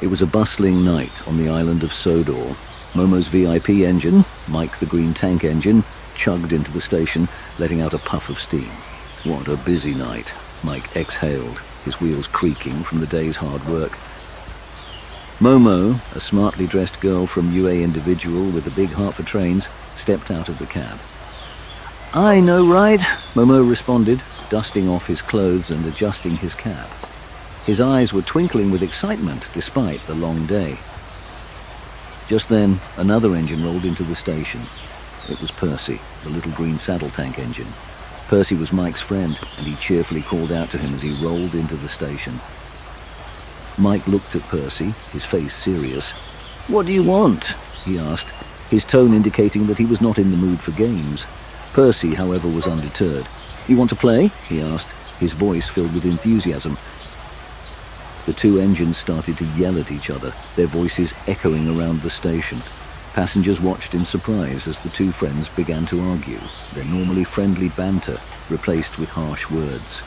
It was a bustling night on the island of Sodor. Momo's VIP engine, Mike the Green Tank engine, chugged into the station, letting out a puff of steam. What a busy night, Mike exhaled, his wheels creaking from the day's hard work. Momo, a smartly dressed girl from UA Individual with a big heart for trains, stepped out of the cab. "I know, right?" Momo responded, dusting off his clothes and adjusting his cap. His eyes were twinkling with excitement despite the long day. Just then, another engine rolled into the station. It was Percy, the little green saddle tank engine. Percy was Mike's friend, and he cheerfully called out to him as he rolled into the station. Mike looked at Percy, his face serious. "What do you want?" he asked, his tone indicating that he was not in the mood for games. Percy, however, was undeterred. "You want to play?" he asked, his voice filled with enthusiasm. The two engines started to yell at each other, their voices echoing around the station. Passengers watched in surprise as the two friends began to argue, their normally friendly banter replaced with harsh words.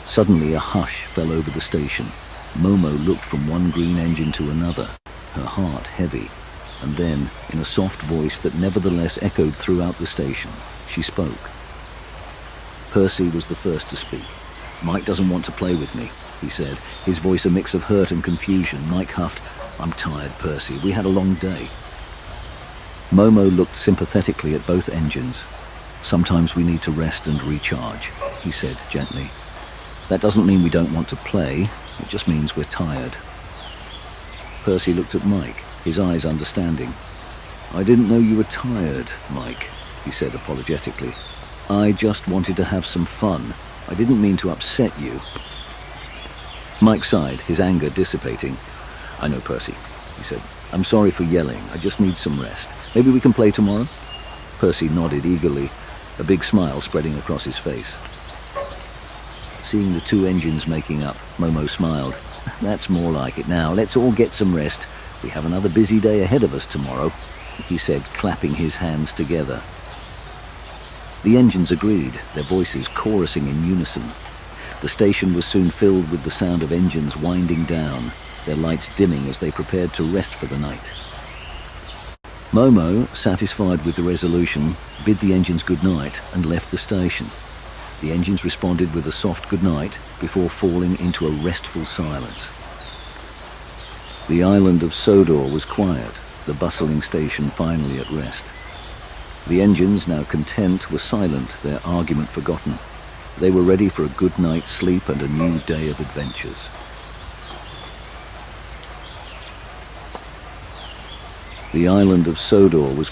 Suddenly a hush fell over the station. Momo looked from one green engine to another, her heart heavy, and then, in a soft voice that nevertheless echoed throughout the station, she spoke. Percy was the first to speak. "Mike doesn't want to play with me," he said, his voice a mix of hurt and confusion. Mike huffed, "I'm tired, Percy. We had a long day." Momo looked sympathetically at both engines. "Sometimes we need to rest and recharge," he said gently. "That doesn't mean we don't want to play. It just means we're tired." Percy looked at Mike, his eyes understanding. "I didn't know you were tired, Mike," he said apologetically. "I just wanted to have some fun. I didn't mean to upset you." Mike sighed, his anger dissipating. "I know, Percy," he said. "I'm sorry for yelling. I just need some rest. Maybe we can play tomorrow?" Percy nodded eagerly, a big smile spreading across his face. Seeing the two engines making up, Momo smiled. "That's more like it now. Let's all get some rest. We have another busy day ahead of us tomorrow," he said, clapping his hands together. The engines agreed, their voices chorusing in unison. The station was soon filled with the sound of engines winding down, their lights dimming as they prepared to rest for the night. Momo, satisfied with the resolution, bid the engines good night and left the station. The engines responded with a soft good night before falling into a restful silence. The island of Sodor was quiet, the bustling station finally at rest. The engines, now content, were silent, their argument forgotten. They were ready for a good night's sleep and a new day of adventures. The island of Sodor was